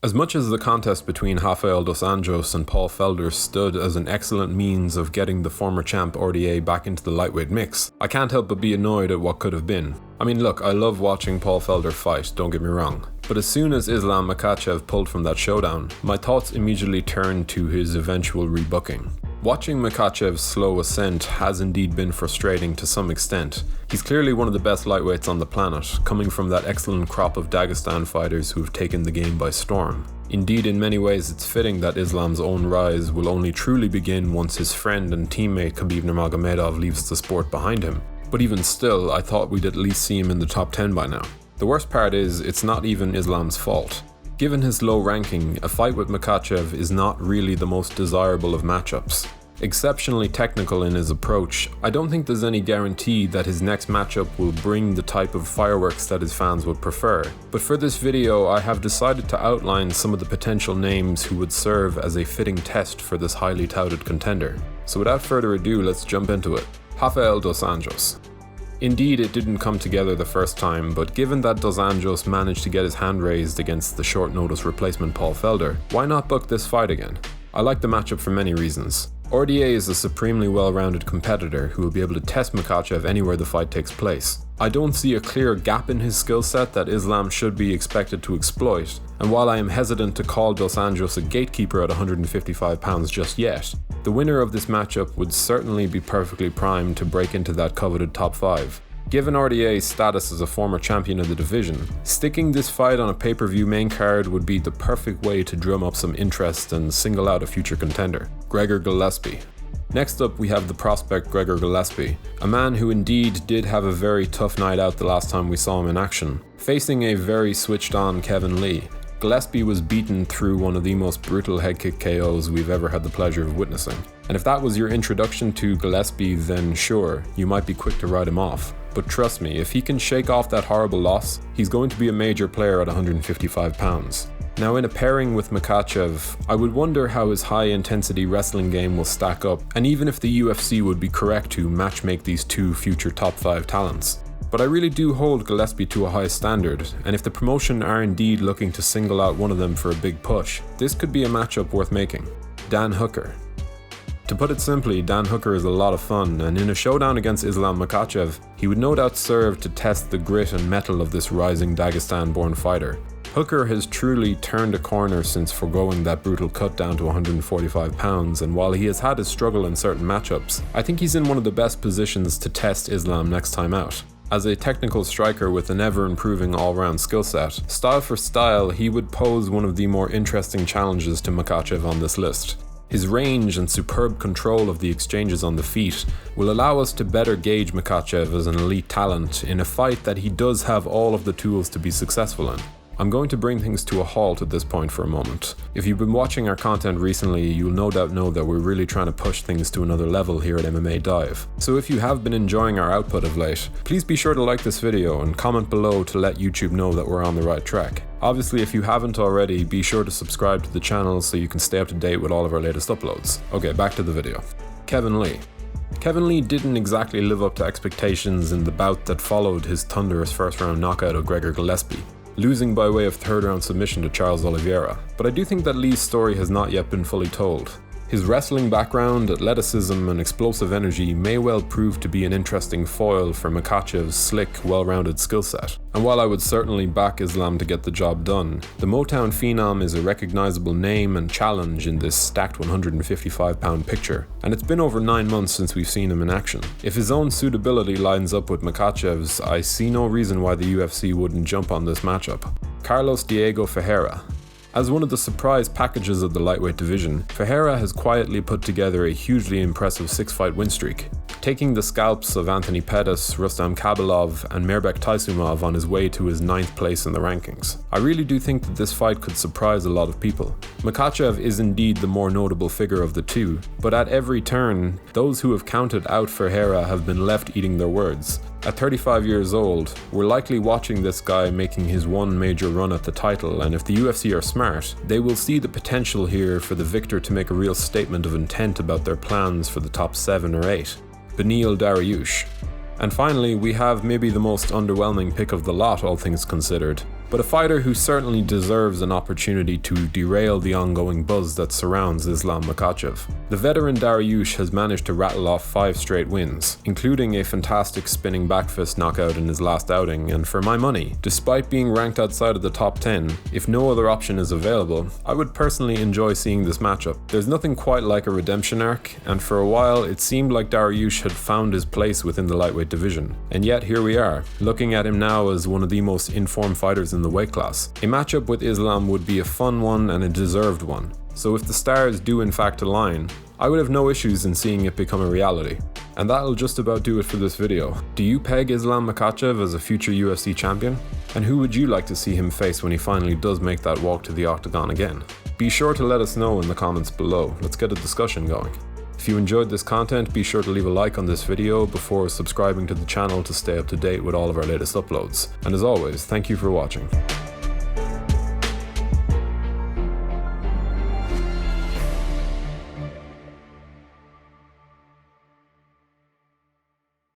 As much as the contest between Rafael dos Anjos and Paul Felder stood as an excellent means of getting the former champ RDA back into the lightweight mix, I can't help but be annoyed at what could have been. I mean, look, I love watching Paul Felder fight, don't get me wrong. But as soon as Islam Makhachev pulled from that showdown, my thoughts immediately turned to his eventual rebooking. Watching Makhachev's slow ascent has indeed been frustrating to some extent. He's clearly one of the best lightweights on the planet, coming from that excellent crop of Dagestan fighters who have taken the game by storm. Indeed, in many ways it's fitting that Islam's own rise will only truly begin once his friend and teammate Khabib Nurmagomedov leaves the sport behind him. But even still, I thought we'd at least see him in the top 10 by now. The worst part is, it's not even Islam's fault. Given his low ranking, a fight with Makhachev is not really the most desirable of matchups. Exceptionally technical in his approach, I don't think there's any guarantee that his next matchup will bring the type of fireworks that his fans would prefer. But for this video, I have decided to outline some of the potential names who would serve as a fitting test for this highly touted contender. So without further ado, let's jump into it. Rafael dos Anjos. Indeed, it didn't come together the first time, but given that Dos Anjos managed to get his hand raised against the short notice replacement Paul Felder, why not book this fight again? I like the matchup for many reasons. RDA is a supremely well-rounded competitor who will be able to test Makhachev anywhere the fight takes place. I don't see a clear gap in his skill set that Islam should be expected to exploit, and while I am hesitant to call Dos Anjos a gatekeeper at 155 pounds just yet, the winner of this matchup would certainly be perfectly primed to break into that coveted top 5. Given RDA's status as a former champion of the division, sticking this fight on a pay-per-view main card would be the perfect way to drum up some interest and single out a future contender. Gregor Gillespie. Next up we have the prospect Gregor Gillespie, a man who indeed did have a very tough night out the last time we saw him in action. Facing a very switched on Kevin Lee, Gillespie was beaten through one of the most brutal head kick KOs we've ever had the pleasure of witnessing. And if that was your introduction to Gillespie, then sure, you might be quick to write him off. But trust me, if he can shake off that horrible loss, he's going to be a major player at 155 pounds. Now, in a pairing with Makhachev, I would wonder how his high-intensity wrestling game will stack up, and even if the UFC would be correct to matchmake these two future top 5 talents. But I really do hold Gillespie to a high standard, and if the promotion are indeed looking to single out one of them for a big push, this could be a matchup worth making. Dan Hooker. To put it simply, Dan Hooker is a lot of fun, and in a showdown against Islam Makhachev, he would no doubt serve to test the grit and mettle of this rising Dagestan-born fighter. Hooker has truly turned a corner since foregoing that brutal cut down to 145 pounds, and while he has had his struggle in certain matchups, I think he's in one of the best positions to test Islam next time out. As a technical striker with an ever-improving all-round skill set, style for style, he would pose one of the more interesting challenges to Makhachev on this list. His range and superb control of the exchanges on the feet will allow us to better gauge Makhachev as an elite talent in a fight that he does have all of the tools to be successful in. I'm going to bring things to a halt at this point for a moment. If you've been watching our content recently, you'll no doubt know that we're really trying to push things to another level here at MMA Dive. So if you have been enjoying our output of late, please be sure to like this video and comment below to let YouTube know that we're on the right track. Obviously, if you haven't already, be sure to subscribe to the channel so you can stay up to date with all of our latest uploads. Okay, back to the video. Kevin Lee. Kevin Lee didn't exactly live up to expectations in the bout that followed his thunderous first round knockout of Gregor Gillespie, losing by way of third round submission to Charles Oliveira. But I do think that Lee's story has not yet been fully told. His wrestling background, athleticism, and explosive energy may well prove to be an interesting foil for Makhachev's slick, well-rounded skill set. And while I would certainly back Islam to get the job done, the Motown Phenom is a recognizable name and challenge in this stacked 155-pound picture, and it's been over 9 months since we've seen him in action. If his own suitability lines up with Makhachev's, I see no reason why the UFC wouldn't jump on this matchup. Carlos Diego Ferreira. As one of the surprise packages of the lightweight division, Ferreira has quietly put together a hugely impressive 6-fight win streak, taking the scalps of Anthony Pettis, Rustam Khabilov, and Mirbek Taisumov on his way to his 9th place in the rankings. I really do think that this fight could surprise a lot of people. Makhachev is indeed the more notable figure of the two, but at every turn, those who have counted out Ferreira have been left eating their words. At 35 years old, we're likely watching this guy making his one major run at the title, and if the UFC are smart, they will see the potential here for the victor to make a real statement of intent about their plans for the top 7 or 8. Beneil Dariush. And finally, we have maybe the most underwhelming pick of the lot, all things considered, but a fighter who certainly deserves an opportunity to derail the ongoing buzz that surrounds Islam Makhachev. The veteran Dariush has managed to rattle off 5 straight wins, including a fantastic spinning backfist knockout in his last outing, and for my money, despite being ranked outside of the top 10, if no other option is available, I would personally enjoy seeing this matchup. There's nothing quite like a redemption arc, and for a while it seemed like Dariush had found his place within the lightweight division. And yet here we are, looking at him now as one of the most informed fighters in the weight class. A matchup with Islam would be a fun one and a deserved one. So if the stars do in fact align, I would have no issues in seeing it become a reality. And that'll just about do it for this video. Do you peg Islam Makhachev as a future UFC champion? And who would you like to see him face when he finally does make that walk to the octagon again? Be sure to let us know in the comments below. Let's get a discussion going. If you enjoyed this content, be sure to leave a like on this video before subscribing to the channel to stay up to date with all of our latest uploads. And as always, thank you for watching.